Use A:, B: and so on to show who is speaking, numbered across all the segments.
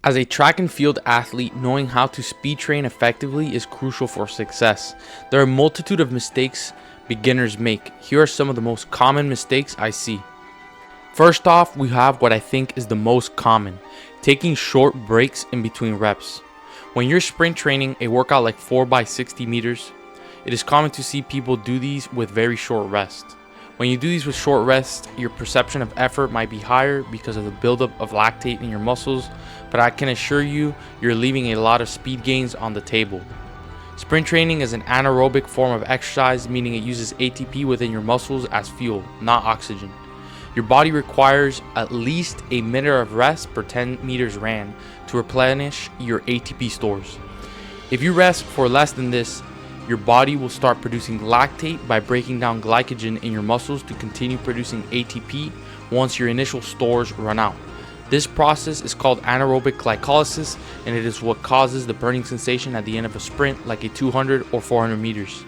A: As a track and field athlete, knowing how to speed train effectively is crucial for success. There are a multitude of mistakes beginners make. Here are some of the most common mistakes I see. First off, we have what I think is the most common, taking short breaks in between reps. When you're sprint training a workout like 4x60 meters, it is common to see people do these with very short rest. When you do these with short rest, your perception of effort might be higher because of the buildup of lactate in your muscles, but I can assure you, you're leaving a lot of speed gains on the table. Sprint training is an anaerobic form of exercise, meaning it uses ATP within your muscles as fuel, not oxygen. Your body requires at least a minute of rest per 10 meters ran to replenish your ATP stores. If you rest for less than this, your body will start producing lactate by breaking down glycogen in your muscles to continue producing ATP once your initial stores run out. This process is called anaerobic glycolysis, and it is what causes the burning sensation at the end of a sprint like a 200 or 400 meters.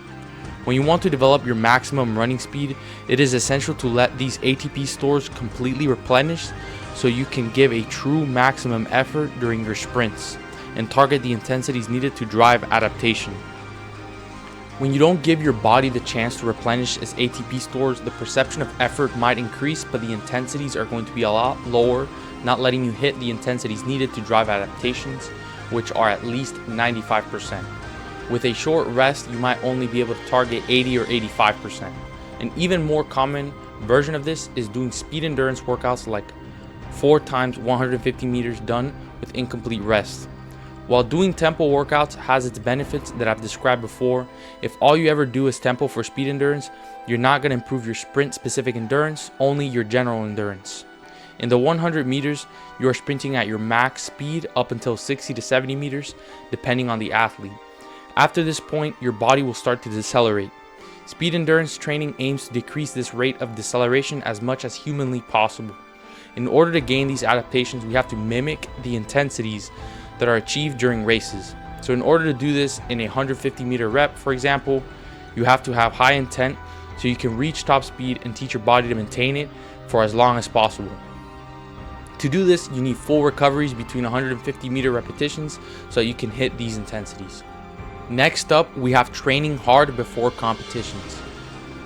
A: When you want to develop your maximum running speed, it is essential to let these ATP stores completely replenish so you can give a true maximum effort during your sprints and target the intensities needed to drive adaptation. When you don't give your body the chance to replenish its ATP stores, the perception of effort might increase, but the intensities are going to be a lot lower, not letting you hit the intensities needed to drive adaptations, which are at least 95%. With a short rest, you might only be able to target 80 or 85%. An even more common version of this is doing speed endurance workouts like 4 times 150 meters done with incomplete rest. While doing tempo workouts has its benefits that I've described before, if all you ever do is tempo for speed endurance, you're not going to improve your sprint specific endurance, only your general endurance. In the 100 meters, you are sprinting at your max speed up until 60 to 70 meters, depending on the athlete. After this point, your body will start to decelerate. Speed endurance training aims to decrease this rate of deceleration as much as humanly possible. In order to gain these adaptations, we have to mimic the intensities that are achieved during races. So in order to do this in a 150 meter rep, for example, you have to have high intent so you can reach top speed and teach your body to maintain it for as long as possible. To do this, you need full recoveries between 150 meter repetitions so you can hit these intensities. Next up, we have training hard before competitions.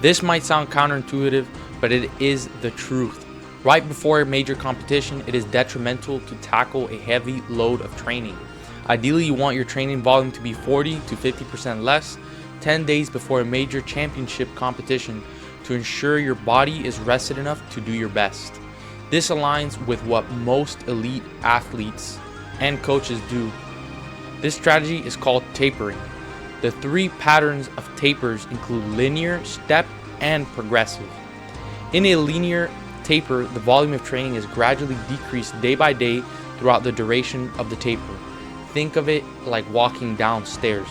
A: This might sound counterintuitive, but it is the truth. Right before a major competition, it is detrimental to tackle a heavy load of training. Ideally, you want your training volume to be 40 to 50% less 10 days before a major championship competition to ensure your body is rested enough to do your best. This aligns with what most elite athletes and coaches do. This strategy is called tapering. The 3 patterns of tapers include linear, step, and progressive. In a linear taper, the volume of training is gradually decreased day by day throughout the duration of the taper. Think of it like walking down stairs.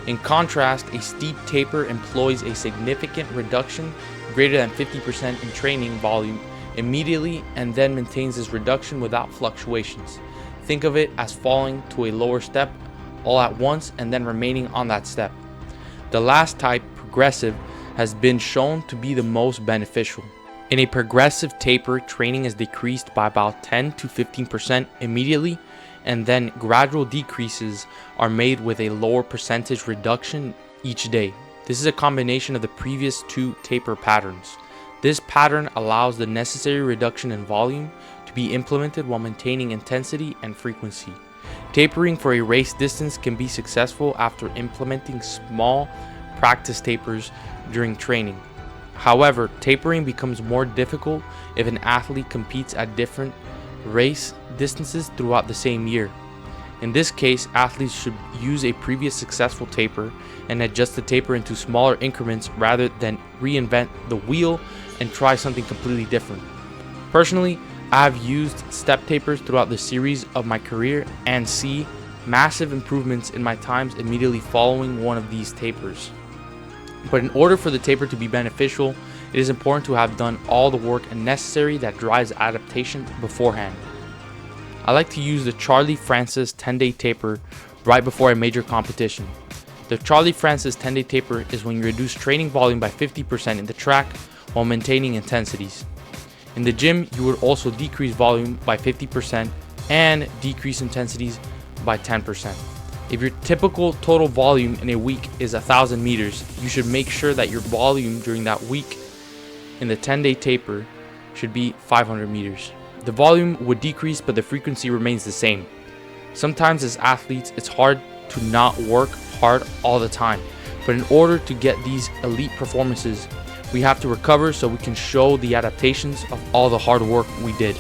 A: In contrast, a steep taper employs a significant reduction greater than 50% in training volume immediately and then maintains this reduction without fluctuations. Think of it as falling to a lower step all at once and then remaining on that step. The last type, progressive, has been shown to be the most beneficial. In a progressive taper, training is decreased by about 10 to 15% immediately, and then gradual decreases are made with a lower percentage reduction each day. This is a combination of the previous 2 taper patterns. This pattern allows the necessary reduction in volume to be implemented while maintaining intensity and frequency. Tapering for a race distance can be successful after implementing small practice tapers during training. However, tapering becomes more difficult if an athlete competes at different race distances throughout the same year. In this case, athletes should use a previous successful taper and adjust the taper into smaller increments rather than reinvent the wheel and try something completely different. Personally, I have used step tapers throughout the series of my career and see massive improvements in my times immediately following one of these tapers. But in order for the taper to be beneficial, it is important to have done all the work necessary that drives adaptation beforehand. I like to use the Charlie Francis 10-day taper right before a major competition. The Charlie Francis 10-day taper is when you reduce training volume by 50% in the track while maintaining intensities. In the gym, you would also decrease volume by 50% and decrease intensities by 10%. If your typical total volume in a week is 1,000 meters, you should make sure that your volume during that week in the 10-day taper should be 500 meters. The volume would decrease, but the frequency remains the same. Sometimes as athletes, it's hard to not work hard all the time, but in order to get these elite performances, we have to recover so we can show the adaptations of all the hard work we did.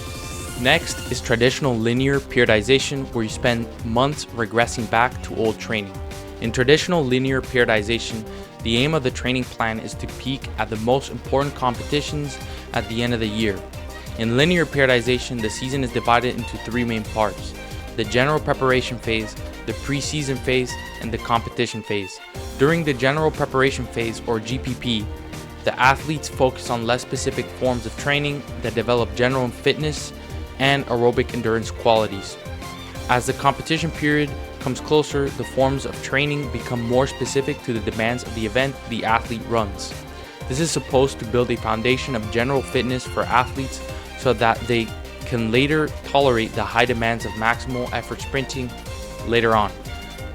A: Next is traditional linear periodization, where you spend months regressing back to old training. In traditional linear periodization, the aim of the training plan is to peak at the most important competitions at the end of the year. In linear periodization, the season is divided into three main parts: the general preparation phase, the preseason phase, and the competition phase. During the general preparation phase, or GPP, the athletes focus on less specific forms of training that develop general fitness and aerobic endurance qualities. As the competition period comes closer, the forms of training become more specific to the demands of the event the athlete runs. This is supposed to build a foundation of general fitness for athletes so that they can later tolerate the high demands of maximal effort sprinting later on.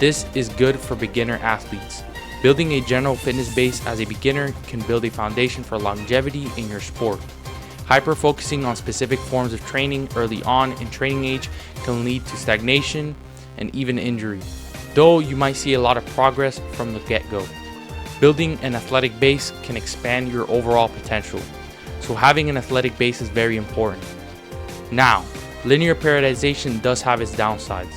A: This is good for beginner athletes. Building a general fitness base as a beginner can build a foundation for longevity in your sport. Hyper-focusing on specific forms of training early on in training age can lead to stagnation and even injury, though you might see a lot of progress from the get-go. Building an athletic base can expand your overall potential, so having an athletic base is very important. Now, linear periodization does have its downsides.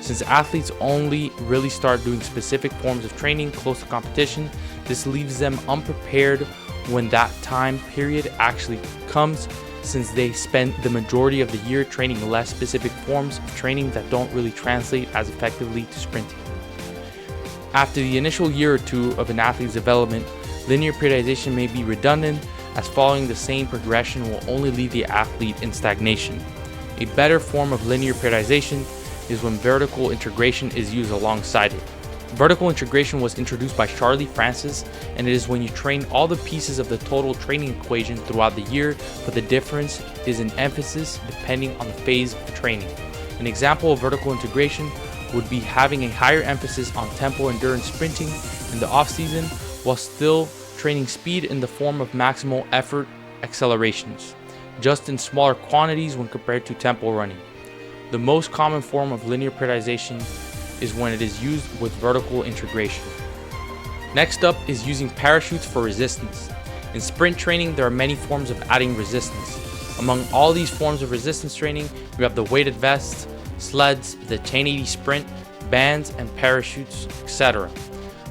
A: Since athletes only really start doing specific forms of training close to competition, this leaves them unprepared when that time period actually comes, since they spend the majority of the year training less specific forms of training that don't really translate as effectively to sprinting. After the initial year or two of an athlete's development, linear periodization may be redundant, as following the same progression will only leave the athlete in stagnation. A better form of linear periodization is when vertical integration is used alongside it. Vertical integration was introduced by Charlie Francis, and it is when you train all the pieces of the total training equation throughout the year, but the difference is in emphasis depending on the phase of training. An example of vertical integration would be having a higher emphasis on tempo endurance sprinting in the off-season while still training speed in the form of maximal effort accelerations, just in smaller quantities when compared to tempo running. The most common form of linear periodization is when it is used with vertical integration. Next up is using parachutes for resistance. In sprint training, there are many forms of adding resistance. Among all these forms of resistance training, we have the weighted vests, sleds, the 1080 sprint, bands, and parachutes, etc.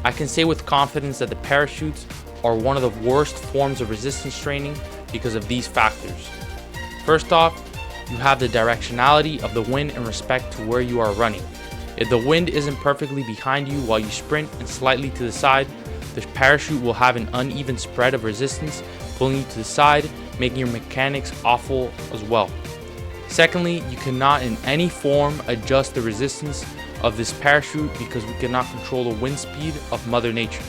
A: I can say with confidence that the parachutes are one of the worst forms of resistance training because of these factors. First off, you have the directionality of the wind in respect to where you are running. If the wind isn't perfectly behind you while you sprint and slightly to the side, the parachute will have an uneven spread of resistance pulling you to the side, making your mechanics awful as well. Secondly, you cannot in any form adjust the resistance of this parachute because we cannot control the wind speed of Mother Nature.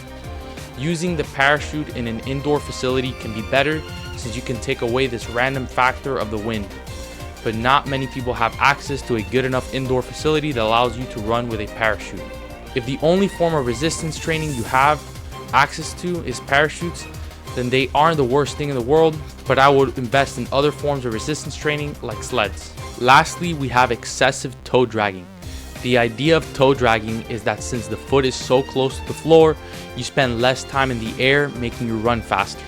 A: Using the parachute in an indoor facility can be better since you can take away this random factor of the wind. But not many people have access to a good enough indoor facility that allows you to run with a parachute. If the only form of resistance training you have access to is parachutes, then they aren't the worst thing in the world, but I would invest in other forms of resistance training like sleds. Lastly, we have excessive toe dragging. The idea of toe dragging is that since the foot is so close to the floor, you spend less time in the air, making you run faster.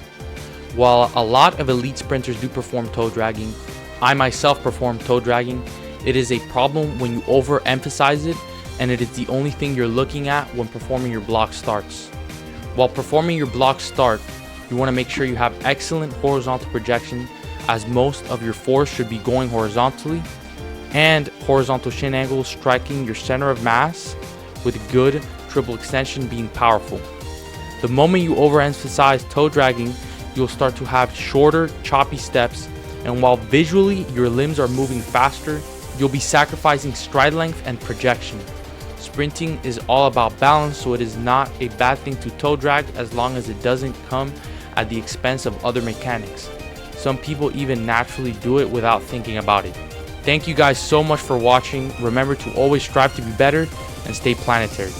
A: While a lot of elite sprinters do perform toe dragging, I myself perform toe dragging, it is a problem when you overemphasize it, and it is the only thing you're looking at when performing your block starts. While performing your block start, you want to make sure you have excellent horizontal projection, as most of your force should be going horizontally, and horizontal shin angle striking your center of mass, with good triple extension being powerful. The moment you overemphasize toe dragging, you'll start to have shorter, choppy steps, and while visually your limbs are moving faster, you'll be sacrificing stride length and projection. Sprinting is all about balance, so it is not a bad thing to toe drag as long as it doesn't come at the expense of other mechanics. Some people even naturally do it without thinking about it. Thank you guys so much for watching. Remember to always strive to be better and stay planetary.